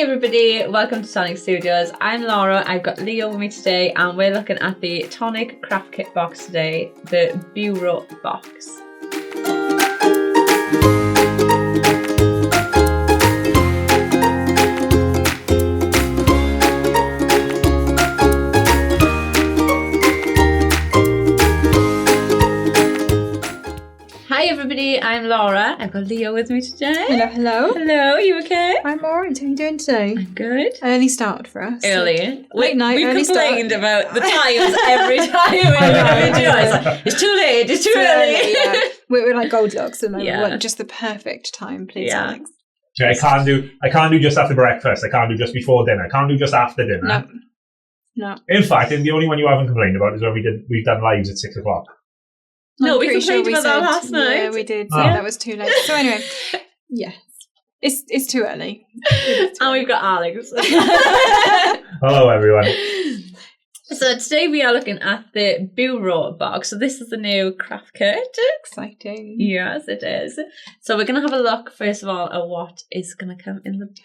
everybody, welcome to Tonic Studios. I'm Laura, I've got Leo with me today and we're looking at the Tonic Craft Kit box today, the Bureau box. Hi everybody, I'm Laura. I've got Leo with me today. Hello, hello. Hello, you okay? I'm alright. How are you doing today? I'm good. Early start for us. Early. Late night, we early complained start. about the times every time we did a video. It's like, it's too late, it's too early. Yeah. We're like Goldilocks at the moment. Yeah. We want just the perfect time, please, Yeah. Alex. Yeah, I can't do just after breakfast. I can't do just before dinner. I can't do just after dinner. No. In fact, the only one you haven't complained about is when we've done lives at 6 o'clock. No, I'm we pretty complained sure about that said- last night. Yeah, we did. Oh. Yeah, that was too late. So anyway, yeah. It's too early. It is too And we've got Alex. Hello, everyone. So today we are looking at the Bureau box. So this is the new craft kit. exciting. Yes, it is. So we're going to have a look, first of all, at what is going to come in the box.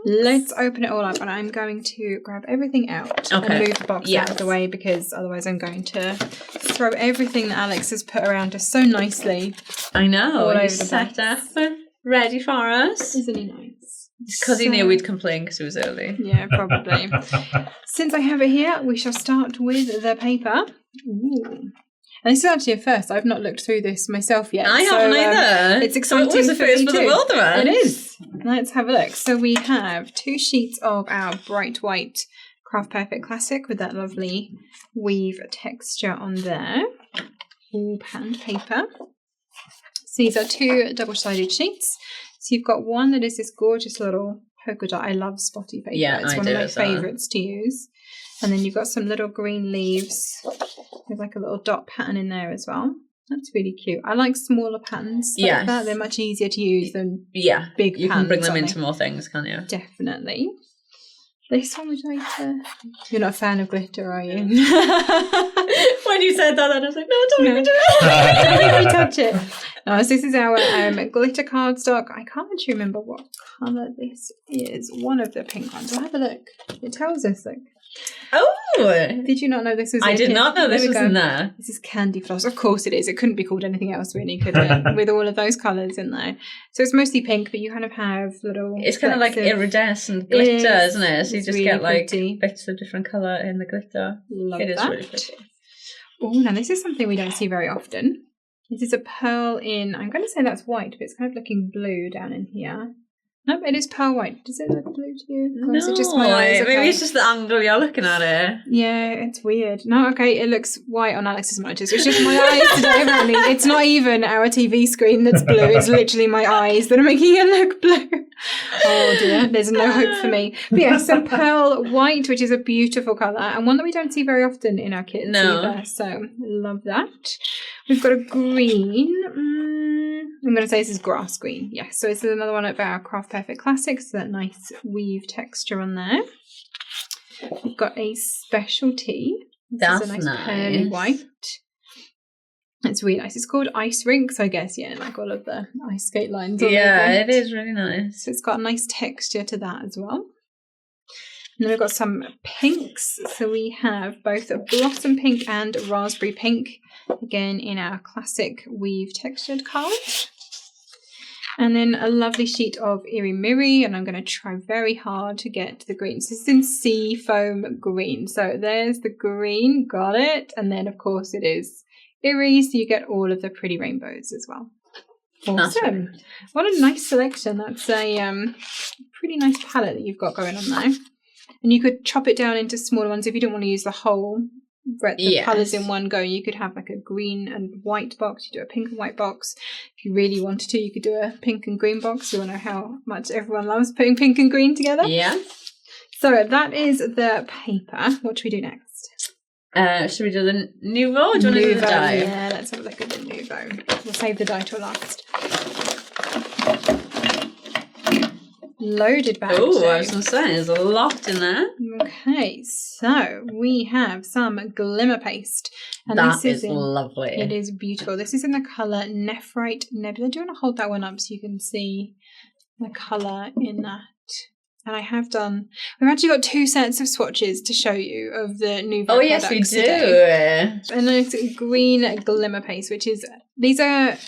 Let's open it all up, and I'm going to grab everything out and move the box out of the way, because otherwise I'm going to throw everything that Alex has put around us so nicely. I know. All over He's the set up, box. ready for us. Isn't he nice? Because he knew we'd complain because it was early. Yeah, probably. Since I have it here, we shall start with the paper. Ooh. And this is actually a first. I've not looked through this myself yet. I haven't either. It's exciting. So it was a for first me for the too. both of us. It is. Let's have a look. So we have 2 sheets of our bright white Craft Perfect Classic with that lovely weave texture on there. All patterned paper. So these are 2 double-sided sheets. So you've got one that is this gorgeous little polka dot. I love spotty paper. Yeah, it's I one do of my as well. favourites to use. And then you've got some little green leaves with like a little dot pattern in there as well. That's really cute. I like smaller patterns like Yes. that. They're much easier to use than Yeah, big you can bring patterns, them aren't into more things, can't you? Definitely. This one, would you like to... You're not a fan of glitter, are you? When you said that, I was like, no, don't No. even do it. Don't make me touch it. No, so this is our glitter cardstock. I can't actually remember what colour this is. One of the pink ones. I'll have a look. It tells us, like... Oh! Did you not know this was I in did here? not know this There we was go. in there. This is candy floss. Of course it is. It couldn't be called anything else, really, could it? With all of those colours in there. So it's mostly pink, but you kind of have little... It's kind of like flecks of- iridescent glitter, It is. isn't it? So you It's just really get like pretty. bits of different colour in the glitter. Love It is that. really pretty. Oh, now this is something we don't see very often. This is a pearl in... I'm going to say that's white, but it's kind of looking blue down in here. Nope, it is pearl white. Does it look blue to you? Or is it just my eyes? maybe Okay. it's just the angle you're looking at it. Yeah, it's weird. No, okay, it looks white on Alex's monitors. It's just my eyes today, apparently. It's not even our TV screen that's blue. It's literally my eyes that are making it look blue. Oh dear, there's no hope for me. But yeah, so pearl white, which is a beautiful colour, and one that we don't see very often in our kits either. So, love that. We've got a green. I'm going to say this is grass green. Yes, so this is another one of our Craft Perfect Classics. So that nice weave texture on there. We've got a specialty. This That's is a nice pearly nice. white. It's really nice. It's called Ice Rink, so I guess, yeah, like all of the ice skate lines. on Yeah, there. it is really nice. So it's got a nice texture to that as well. And then we've got some pinks. So we have both a blossom pink and raspberry pink, again in our classic weave textured card. And then a lovely sheet of Iri Miri, and I'm going to try very hard to get the green. So this is in sea foam green. So there's the green, got it. And then of course it is Iri, so you get all of the pretty rainbows as well. That's Awesome. What a nice selection. That's a pretty nice palette that you've got going on there. And you could chop it down into smaller ones if you don't want to use the whole breadth of Yes. colours in one go. You could have like a green and white box. You do a pink and white box. If you really wanted to, you could do a pink and green box. You all know how much everyone loves putting pink and green together. Yeah. So that is the paper. What should we do next? Should we do the Nuvo or do you want to do the Nuvo, die? yeah, let's have a look at the Nuvo. We'll save the die till last. Loaded bag. Oh, today. I was going to say, there's a lot in there. Okay, so we have some glimmer paste. And That this is lovely. It is beautiful. This is in the colour Nephrite Nebula. Do you want to hold that one up so you can see the colour in that? And I have done, we've actually got 2 sets of swatches to show you of the Nuvo Oh, yes, we products do. today. And then it's green glimmer paste, which is, these are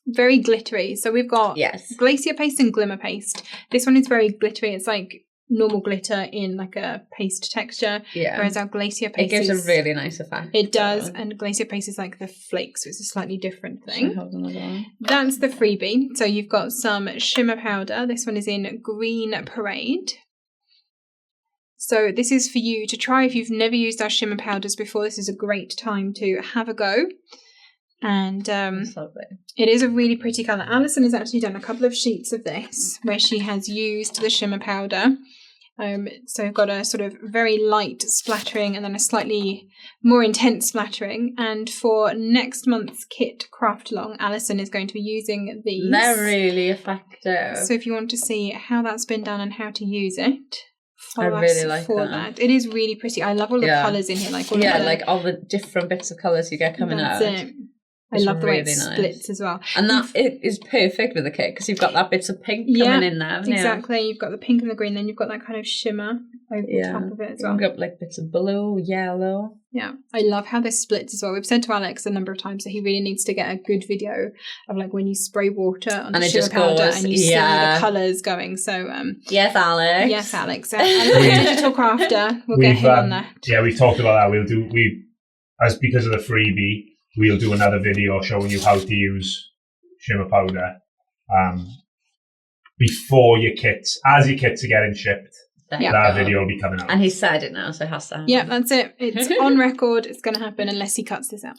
very glittery. So we've got glacier paste and glimmer paste. This one is very glittery. It's like normal glitter in like a paste texture. Yeah. Whereas our glacier paste gives a really nice effect. It does. And glacier paste is like the flakes, so it's a slightly different thing. Hold on as well. That's the freebie. So you've got some shimmer powder. This one is in Green Parade. So this is for you to try if you've never used our shimmer powders before. This is a great time to have a go. And it is a really pretty colour. Alison has actually done a couple of sheets of this where she has used the shimmer powder. So we've got a sort of very light splattering and then a slightly more intense splattering. And for next month's kit craft along, Alison is going to be using these. They're really effective. So if you want to see how that's been done and how to use it, I really like that. It is really pretty. I love all the colours in here. Like all the different bits of colours you get coming out. That's it. I love the way it splits as well. And that it is perfect with the kit because you've got that bits of pink coming in there. Exactly. You've got the pink and the green, then you've got that kind of shimmer over the top of it as well. You've got like bits of blue, yellow. Yeah. I love how this splits as well. We've said to Alex a number of times that he really needs to get a good video of like when you spray water on the shimmer powder and you see the colours going. So yes, Alex. Yes, Alex. Digital crafter. We'll get him on that. Yeah, we've talked about that. As because of the freebie, we'll do another video showing you how to use shimmer powder before your kits. As your kits are getting shipped, that video will be coming out. And he said it now, so it has to happen. Yeah, that's it. It's on record. It's going to happen unless he cuts this out.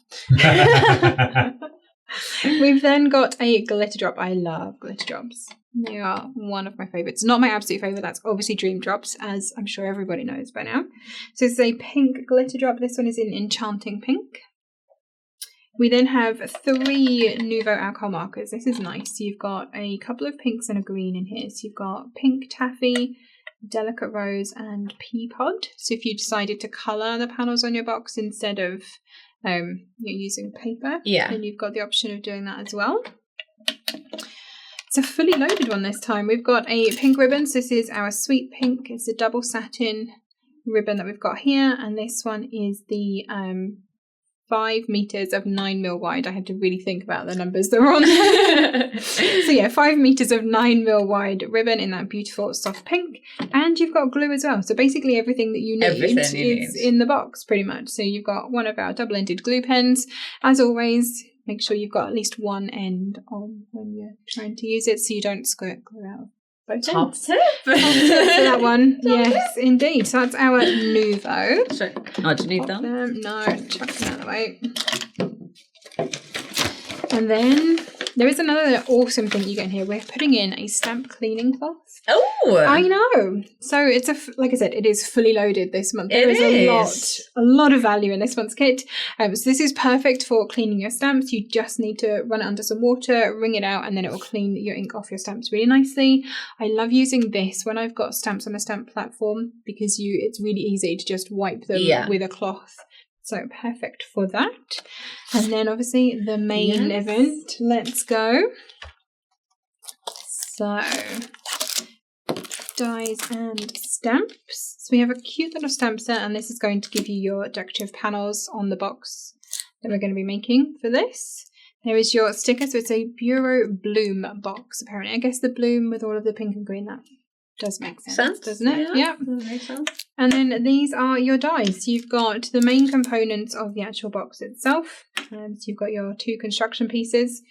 We've then got a glitter drop. I love glitter drops. They are one of my favourites. Not my absolute favourite. That's obviously Dream Drops, as I'm sure everybody knows by now. So it's a pink glitter drop. This one is in Enchanting Pink. We then have 3 Nuvo alcohol markers. This is nice. You've got a couple of pinks and a green in here. So you've got Pink Taffy, Delicate Rose and Pea Pod. So if you decided to colour the panels on your box instead of you're using paper, then you've got the option of doing that as well. It's a fully loaded one this time. We've got a pink ribbon. So this is our Sweet Pink. It's a double satin ribbon that we've got here. And this one is the 5 meters of 9mm wide. I had to really think about the numbers that were on there. So yeah, 5 meters of 9mm wide ribbon in that beautiful soft pink. And you've got glue as well. So basically everything that you need is in the box pretty much. So you've got one of our double-ended glue pens. As always, make sure you've got at least one end on when you're trying to use it so you don't squirt glue out. Top tip. For that one. Yes, indeed. So that's our Nuvo. Oh, do you need that? No, chuck them out of the way. And then there is another awesome thing you get in here. We're putting in a stamp cleaning cloth. Oh, I know. So it's like I said, it is fully loaded this month. There is a lot of value in this month's kit. So this is perfect for cleaning your stamps. You just need to run it under some water, wring it out, and then it will clean your ink off your stamps really nicely. I love using this when I've got stamps on a stamp platform because it's really easy to just wipe them with a cloth. So perfect for that. And then obviously the main event. Let's go. So dies and stamps. So we have a cute little stamp set, and this is going to give you your decorative panels on the box that we're going to be making for this. There is your sticker, so it's a Bureau Bloom box apparently. I guess the bloom with all of the pink and green, that does make sense, doesn't it? Yeah. That makes sense. And then these are your dies. You've got the main components of the actual box itself. So you've got your 2 construction pieces.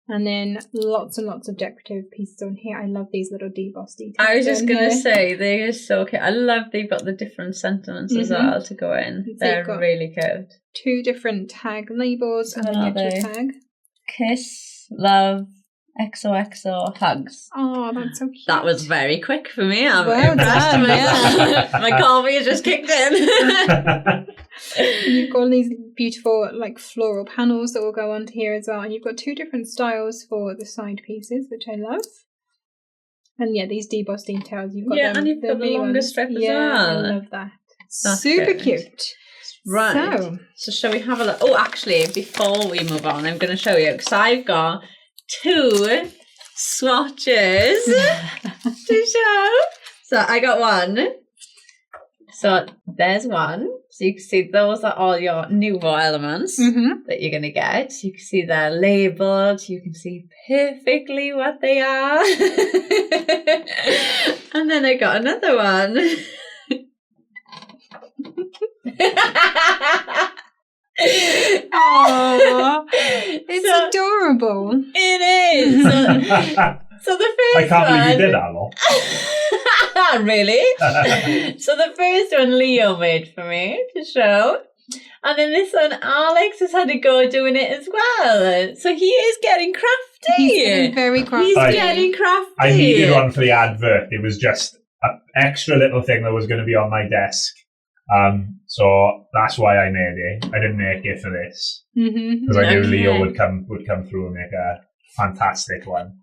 And then lots and lots of decorative pieces on here. I love these little deboss details. I was just going to say, they are so cute. I love they've got the different sentiments as well to go in. They're really cute. 2 different tag labels and then your tag. Kiss, love, XOXO, hugs. Oh, that's so cute. That was very quick for me. I'm well impressed. done, My coffee has just kicked in. You've got these beautiful like floral panels that will go onto here as well, and you've got 2 different styles for the side pieces, which I love. And yeah, these deboss details, you've got and you've got the longer strip as well. I love that. That's super cute. Right. So shall we have a look? Oh, actually, before we move on, I'm going to show you because I've got 2 swatches to show. So I got one. So there's one. So you can see those are all your Nuvo elements that you're going to get. You can see they're labelled. You can see perfectly what they are. And then I got another one. Oh, it's adorable. It is. So the first I can't believe you one, did that, Lo. Really? So the first one Leo made for me to show. And then this one, Alex has had a go doing it as well. So he is getting crafty. He's getting very crafty. He's getting crafty. I needed one for the advert. It was just an extra little thing that was going to be on my desk. So that's why I made it. I didn't make it for this. Because I knew Leo would come through and make a fantastic one.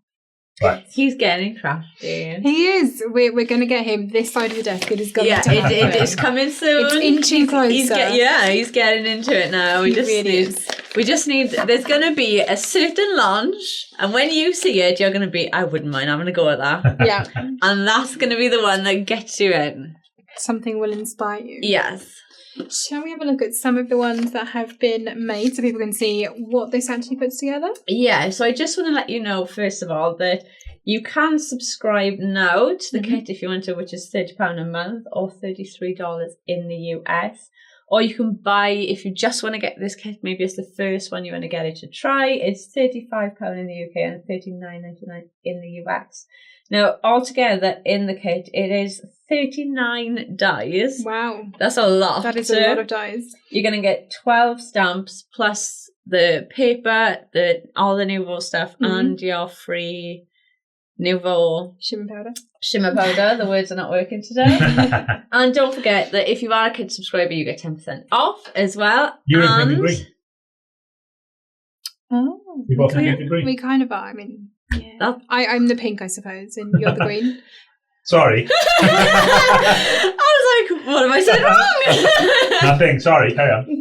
But he's getting crafty. He is. We're going to get him this side of the desk. It is going to happen. It is coming soon. It's inching closer. He's getting into it now. We just need. There's going to be a certain launch, and when you see it, you're going to be. I wouldn't mind. I'm going to go with that. Yeah. And that's going to be the one that gets you in. Something will inspire you. Yes. Shall we have a look at some of the ones that have been made so people can see what this actually puts together? Yeah, so I just want to let you know, first of all, that you can subscribe now to the kit if you want to, which is £30 a month or $33 in the US. Or you can buy, if you just want to get this kit, maybe it's the first one you want to get it to try, it's £35 in the UK and $39.99 in the US. Now, altogether in the kit, it is 39 dies. Wow. That's a lot. That is a lot of dies. You're going to get 12 stamps plus the paper, all the Nuvo stuff, and your free Nuvo shimmer powder. The words are not working today. And don't forget that if you are a kit subscriber, you get 10% off as well. You're in pink and green. Oh. You're both in pink and green. We kind of are. I mean, yeah. I'm the pink, I suppose, and you're the green. Sorry. I was like, what have I said wrong? Nothing. Sorry. Carry on. And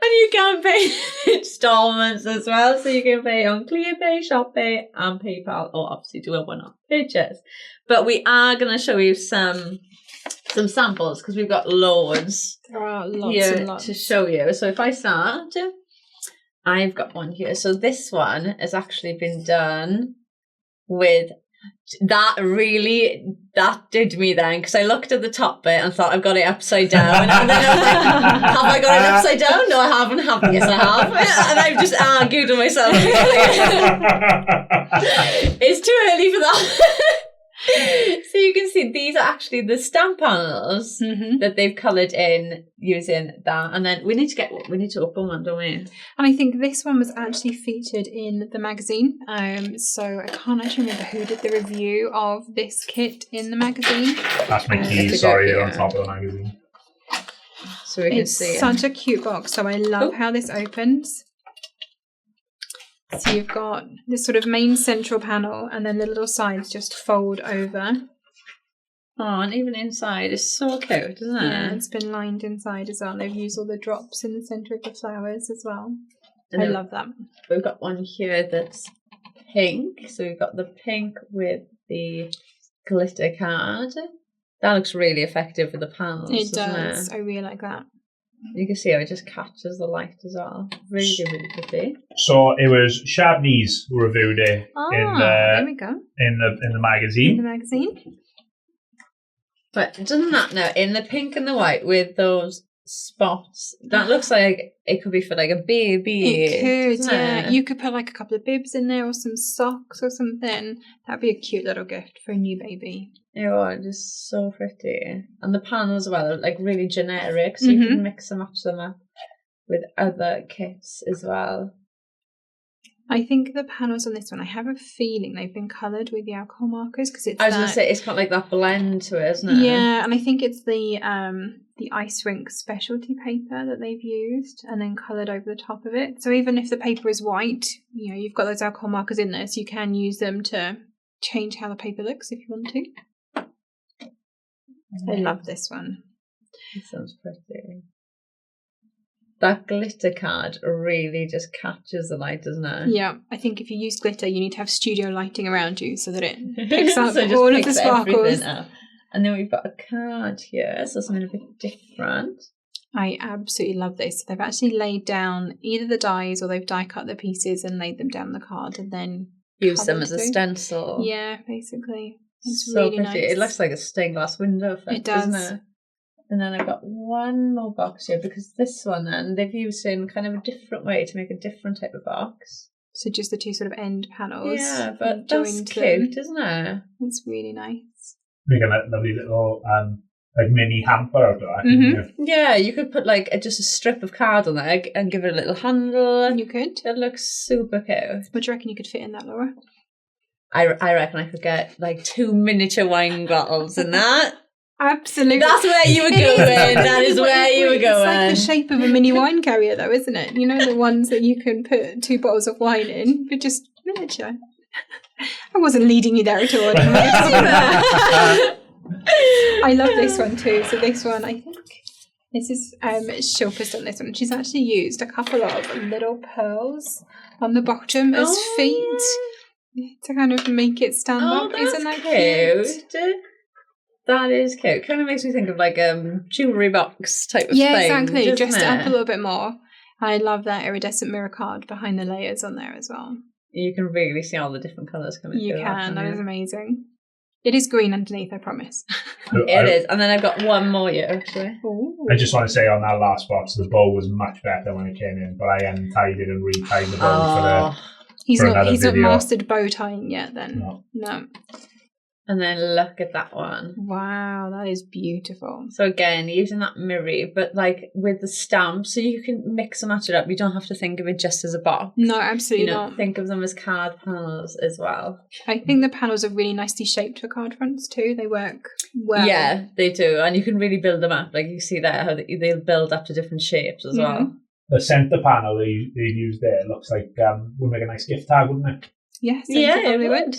you can pay installments as well. So you can pay on ClearPay, ShopPay, and PayPal, or obviously do a one-off purchase. But we are going to show you some samples because we've got loads. There are lots here and lots to show you. So if I start, I've got one here. So this one has actually been done with. That did me then, because I looked at the top bit and thought I've got it upside down, and then I was like, have I got it upside down? No, I haven't. Yes, I have. And I've just argued with myself. It's too early for that. So you can see these are actually the stamp panels that they've coloured in using that, and then we need to open one, don't we? And I think this one was actually featured in the magazine. So I can't actually remember who did the review of this kit in the magazine. That's my keys. Sorry, they're on top of the magazine. So we can see. It's such a cute box. So I love how this opens. So you've got this sort of main central panel, and then the little sides just fold over. Oh, and even inside is so cute, isn't it? Yeah, it's been lined inside as well. They've used all the drops in the centre of the flowers as well. And I love that. We've got one here that's pink. So we've got the pink with the glitter card. That looks really effective with the panels. It does. Doesn't it? I really like that. You can see how it just catches the light as well. Really, really pretty. So it was Shabney's who reviewed it there we go. in the magazine. In the magazine. But doesn't that now, in the pink and the white with those spots, that looks like it could be for like a baby. It could, yeah. You could put like a couple of bibs in there or some socks or something. That'd be a cute little gift for a new baby. Oh, just so pretty. And the panels as well are like really generic, so you can mix and match them up with other kits as well. I think the panels on this one, I have a feeling they've been coloured with the alcohol markers because it's. I was going to say it's got like that blend to it, isn't it? Yeah, and I think it's the ice rink specialty paper that they've used and then coloured over the top of it. So even if the paper is white, you know, you've got those alcohol markers in there, so you can use them to change how the paper looks if you want to. I love this one. It sounds pretty. That glitter card really just catches the light, doesn't it? Yeah, I think if you use glitter, you need to have studio lighting around you so that it picks up so all of the sparkles. And then we've got a card here, so something a bit different. I absolutely love this. They've actually laid down either the dies or they've die cut the pieces and laid them down the card and then Use them covered as a through. stencil. Yeah, basically. It's so really pretty. nice. It looks like a stained glass window effect, It does. doesn't it? And then I've got one more box here because this one then they've used in kind of a different way to make a different type of box. So just the two sort of end panels. Yeah, but that's joined cute, them. isn't it? It's really nice. Making a lovely little like mini hamper out of that. Mm-hmm. Yeah, you could put like just a strip of card on there and give it a little handle. You could. It looks super cute. What do you reckon you could fit in that, Laura? I reckon I could get like 2 miniature wine bottles in that. Absolutely. That's where you were going. That is where you were going. It's like the shape of a mini wine carrier, though, isn't it? You know, the ones that you can put 2 bottles of wine in, but just miniature. I wasn't leading you there at all. I love this one too. So this one, I think this is Shilpa's done this one. She's actually used a couple of little pearls on the bottom as feet to kind of make it stand up. Isn't that cute? That is cute. Kind of makes me think of like jewellery box type of thing. Yeah, exactly. Dressed it up it? a little bit more. I love that iridescent mirror card behind the layers on there as well. You can really see all the different colours coming through. You can. That is amazing. It is green underneath, I promise. It is. And then I've got one more here, actually. Ooh. I just want to say on that last box, the bow was much better when it came in, but I untied it and retied the bow He's for not video. mastered bow tying yet then. No. And then look at that one. Wow, that is beautiful. So again, using that mirror, but like with the stamp, so you can mix and match it up. You don't have to think of it just as a box. No, absolutely not. Think of them as card panels as well. I think the panels are really nicely shaped for card fronts too. They work well. Yeah, they do. And you can really build them up. Like you see there, how they'll build up to different shapes as well. The centre panel they've used there looks like would make a nice gift tag, wouldn't it? Yes, yeah, it probably would.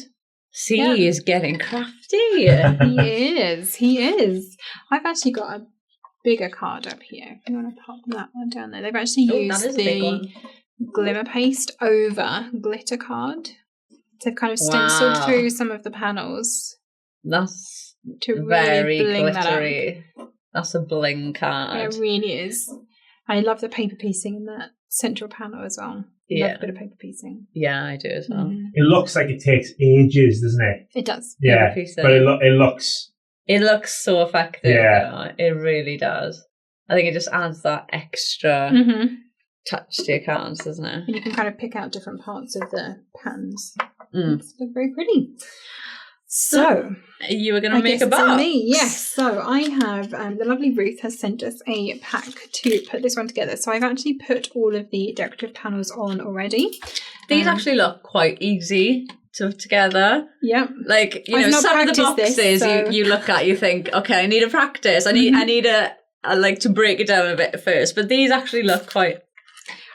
See, he's getting crafty. He is. I've actually got a bigger card up here. If you want to pop that one down there. They've actually used the glimmer paste over glitter card. So they've kind of stenciled through some of the panels. That's to very really bling glittery. That up. That's a bling card. It really is. I love the paper piecing in that central panel as well. Love a bit of paper piecing. Yeah, I do as well. It looks like it takes ages, doesn't it? It does. Yeah, but it looks... It looks so effective. Yeah. It really does. I think it just adds that extra touch to your cards, doesn't it? And you can kind of pick out different parts of the pans. It's very pretty. So, you were going to make a box. Me, yes. So I have the lovely Ruth has sent us a pack to put this one together. So I've actually put all of the decorative panels on already. These actually look quite easy to put together. Yeah, like some of the boxes you look at, you think, okay, I need a practice. I need I like to break it down a bit first. But these actually look quite.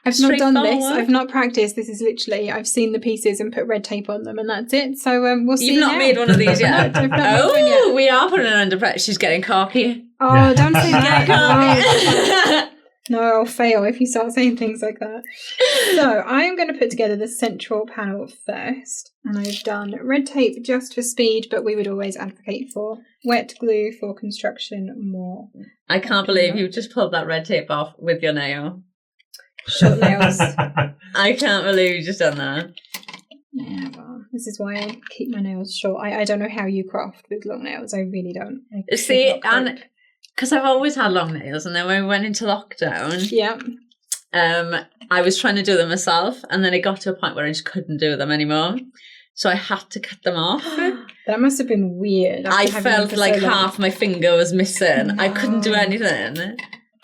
I've not done this. I've not practiced. This is literally, I've seen the pieces and put red tape on them and that's it. So we'll see. You've not made one of these yet? No, I've not made one yet. We are putting it under pressure. She's getting cocky. Oh, don't say that. No, I'll fail if you start saying things like that. So I'm going to put together the central panel first. And I've done red tape just for speed, but we would always advocate for wet glue for construction more. I can't believe you just pulled that red tape off with your nail. Short nails. I can't believe you just done that. Yeah, well, this is why I keep my nails short. I don't know how you craft with long nails. I really don't. See, and because I've always had long nails, and then when we went into lockdown, I was trying to do them myself, and then it got to a point where I just couldn't do them anymore. So I had to cut them off. That must have been weird. I felt like half my finger was missing. No. I couldn't do anything.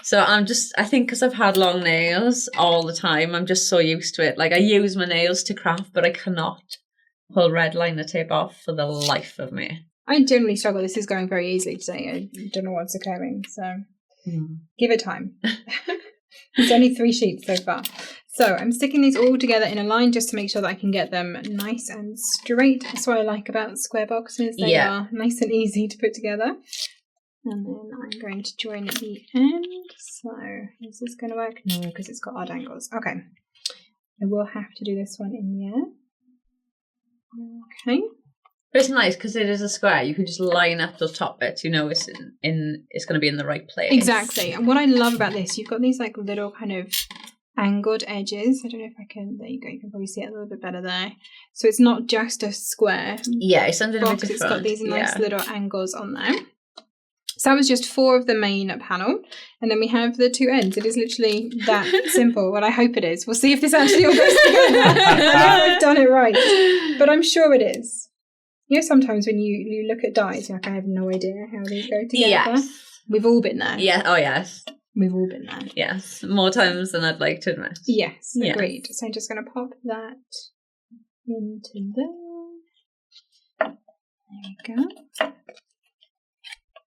So I think because I've had long nails all the time, I'm just so used to it. Like I use my nails to craft, but I cannot pull red liner tape off for the life of me. I generally struggle. This is going very easily today. I don't know what's occurring, so give it time. It's only 3 sheets so far. So I'm sticking these all together in a line just to make sure that I can get them nice and straight. That's what I like about square boxes. They are nice and easy to put together. And then I'm going to join at the end. So is this going to work? No, because it's got odd angles. Okay. I will have to do this one in the air. Okay. But it's nice because it is a square. You can just line up those top bits. You know, it's it's going to be in the right place. Exactly. And what I love about this, you've got these like little kind of angled edges. I don't know if I can. There you go. You can probably see it a little bit better there. So it's not just a square. Yeah, it's something a bit different. It's got these nice little angles on there. So that was just 4 of the main panel, and then we have the 2 ends. It is literally that simple. Well, I hope it is. We'll see if this actually all goes together. I know I've done it right, but I'm sure it is. You know, sometimes when you look at dies, you're like, I have no idea how these go together. Yes. We've all been there. Yeah. Oh, yes. We've all been there. Yes. More times than I'd like to admit. Yes, agreed. So I'm just going to pop that into there. There we go.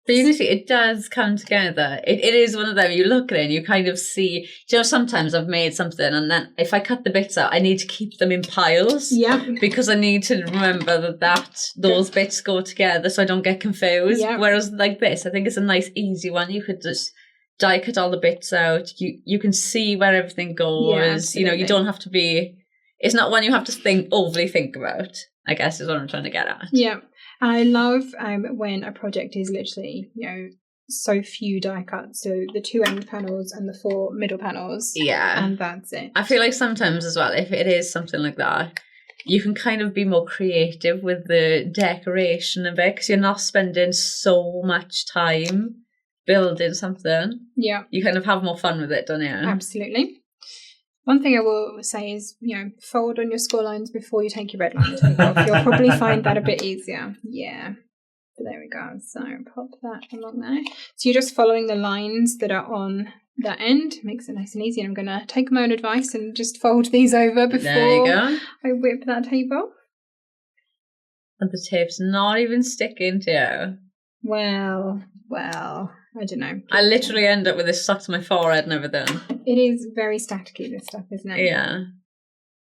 So you can see it does come together. It is one of them. You look at it and you kind of see, you know, sometimes I've made something and then if I cut the bits out, I need to keep them in piles. Yeah. Because I need to remember that those bits go together so I don't get confused. Yeah. Whereas like this, I think it's a nice, easy one. You could just die cut all the bits out. You can see where everything goes. You know, you don't have to be, it's not one you have to overly think about, I guess is what I'm trying to get at. Yeah. And I love when a project is literally, you know, so few die cuts. So the 2 end panels and the 4 middle panels. Yeah. And that's it. I feel like sometimes as well, if it is something like that, you can kind of be more creative with the decoration of it because you're not spending so much time building something. Yeah. You kind of have more fun with it, don't you? Absolutely. One thing I will say is, you know, fold on your score lines before you take your red line tape off. You'll probably find that a bit easier. Yeah. But there we go. So pop that along there. So you're just following the lines that are on that end. Makes it nice and easy. And I'm going to take my own advice and just fold these over before I whip that tape off. And the tape's not even sticking to you. Well, I don't know. I literally end up with this stuck to my forehead and everything. It is very staticky, this stuff, isn't it? Yeah.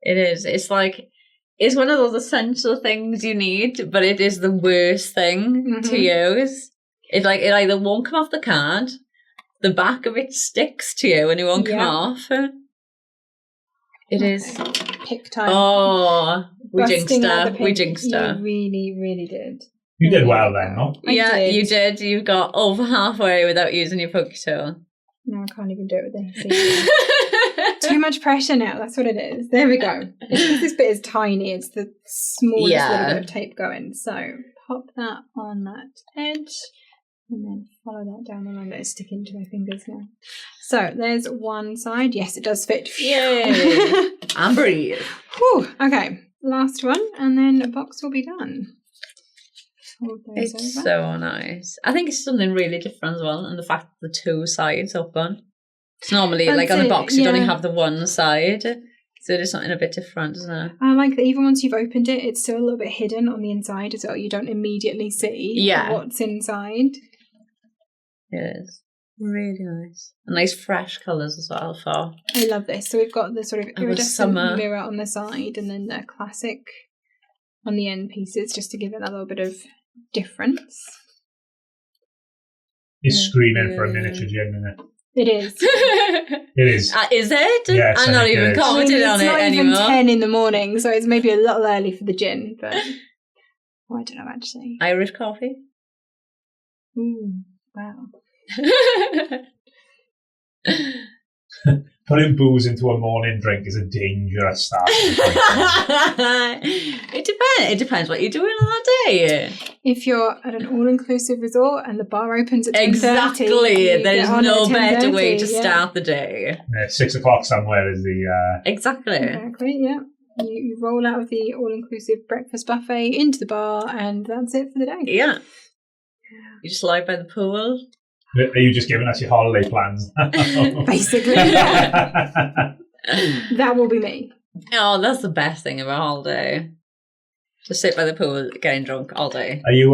It is. It's like, it's one of those essential things you need, but it is the worst thing to use. It's like, it either won't come off the card, the back of it sticks to you and it won't come off. It is. Pick time. Oh, we jinxed her. You really, really did. You did well then, no? Yeah, you did. You got over halfway without using your poke tool. No, I can't even do it with this. Too much pressure now. That's what it is. There we go. This bit is tiny. It's the smallest little bit of tape going. So pop that on that edge and then follow that down the line. Let it stick into my fingers now. So there's one side. Yes, it does fit. Yay! And breathe. Whew. Okay, last one, and then the box will be done. It's so nice. I think it's something really different as well, and the fact that the 2 sides open. It's normally like on a box, you'd only have the one side, so there's something a bit different, isn't it? I like that even once you've opened it, it's still a little bit hidden on the inside as well. You don't immediately see what's inside. It is really nice. And nice fresh colours as well. I love this. So we've got the sort of iridescent mirror on the side, and then the classic on the end pieces, just to give it a little bit of difference. It's screaming for a miniature gin, isn't it? It is. It is. Is it? Yes, I'm not even commenting on it anymore. It's not even 10 in the morning, so it's maybe a little early for the gin, but I don't know actually. Irish coffee? Ooh, wow. Putting booze into a morning drink is a dangerous start. It depends. It depends what you're doing on that day. If you're at an all-inclusive resort and the bar opens at 10:30, exactly, there's no better way to start the day. 6 o'clock somewhere is the... Exactly, yeah. You roll out of the all-inclusive breakfast buffet into the bar and that's it for the day. Yeah. You just lie by the pool. Are you just giving us your holiday plans? Basically, yeah. That will be me. Oh, that's the best thing of a holiday. Just sit by the pool, getting drunk all day. Are you,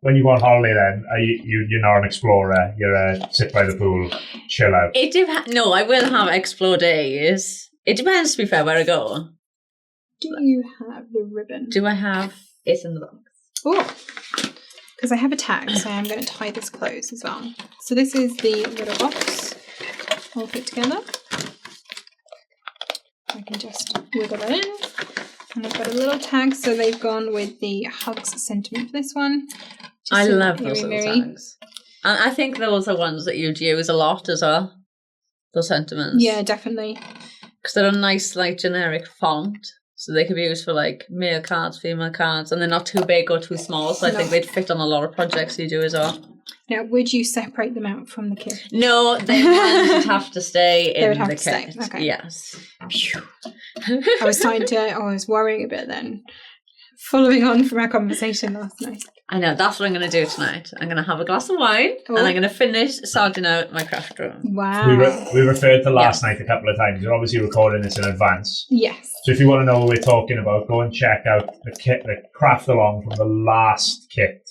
when you go on holiday then, you're not an explorer, you're sit by the pool, chill out? No, I will have explore days. It depends, to be fair, where I go. Do you have the ribbon? Do I have it in the box? Oh, because I have a tag, so I'm going to tie this close as well. So this is the little box all put together. I can just wiggle it in. And I've got a little tag, so they've gone with the hugs sentiment for this one. I love those little tags. And I think those are ones that you'd use a lot as well. Those sentiments. Yeah, definitely. Because they're a nice, like, generic font. So they could be used for, like, male cards, female cards. And they're not too big or too small. So I think they'd fit on a lot of projects you do as well. Now, would you separate them out from the kit? No, they would have to stay in the kit. Okay. Yes. I was worrying a bit then. Following on from our conversation last night. I know, that's what I'm going to do tonight. I'm going to have a glass of wine and I'm going to finish sorting out my craft room. Wow. We referred to last night a couple of times. We're obviously recording this in advance. Yes. So if you want to know what we're talking about, go and check out the kit, the craft along from the last kit,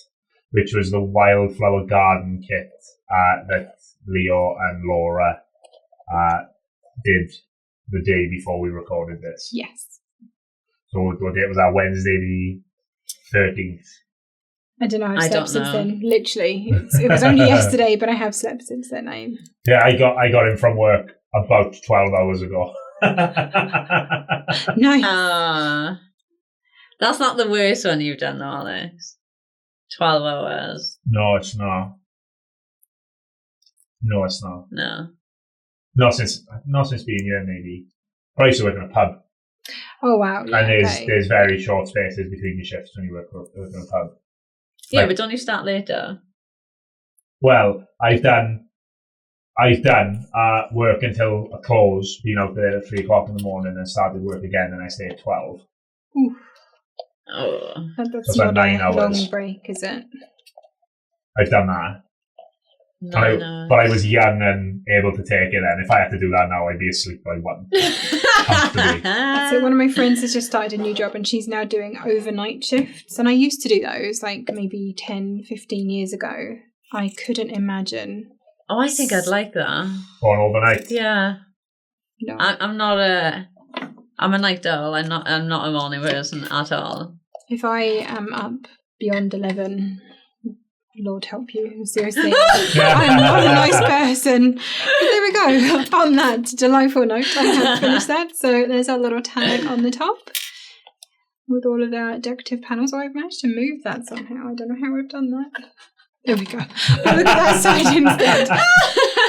which was the wildflower garden kit that Leo and Laura did the day before we recorded this. Yes. So what date was that? Wednesday the 13th. I don't know. I've slept since then. Literally, it was only yesterday, but I have slept since then. Yeah, I got in from work about 12 hours ago. Nice. That's not the worst one you've done, though, Alex. 12 hours. No, it's not. No, it's not. No. Not since being here, maybe. I used to work in a pub. Oh wow! Yeah, and there's very short spaces between your shifts when you work in a pub. Yeah, like, but don't you start later? Well, I've done work until a close, being out there at 3 o'clock in the morning, and started work again, and I stay at 12. Oof. Oh, that's not 9 hours. Long break, is it? I've done that. But I was young and able to take it then. If I had to do that now, I'd be asleep by 1. So one of my friends has just started a new job and she's now doing overnight shifts. And I used to do those like maybe 10, 15 years ago. I couldn't imagine. Oh, I think I'd like that. Going overnight? Yeah. No. I'm a night owl. I'm not a morning person at all. If I am up beyond 11... Lord help you, seriously. I'm not a nice person. But there we go. On that delightful note, I have finished that. So there's our little tag on the top with all of our decorative panels. Oh, I've managed to move that somehow. I don't know how I've done that. There we go. I'll look at that side instead.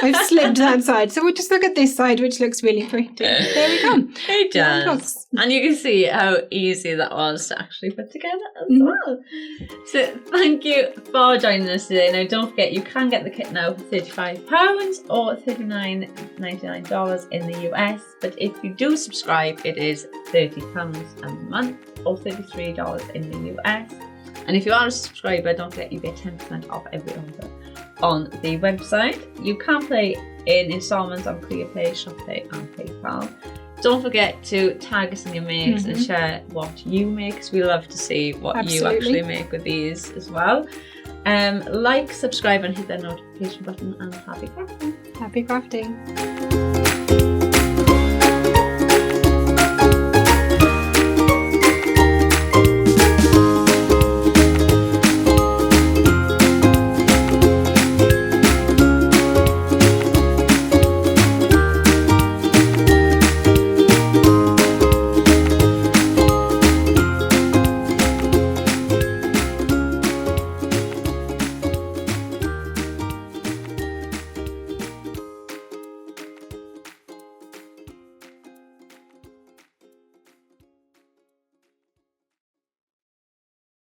I've slipped that side. So we'll just look at this side, which looks really pretty. There we go. It does. And you can see how easy that was to actually put together as well. So thank you for joining us today. Now don't forget, you can get the kit now for £35 or $39.99 in the US. But if you do subscribe, it is £30 a month or $33 in the US. And if you are a subscriber, don't forget you get 10% off every order on the website. You can pay in installments on ClearPay, ShopPay and PayPal. Don't forget to tag us in your makes and share what you make, because we love to see what you actually make with these as well. Like, subscribe and hit that notification button, and happy crafting. Happy crafting.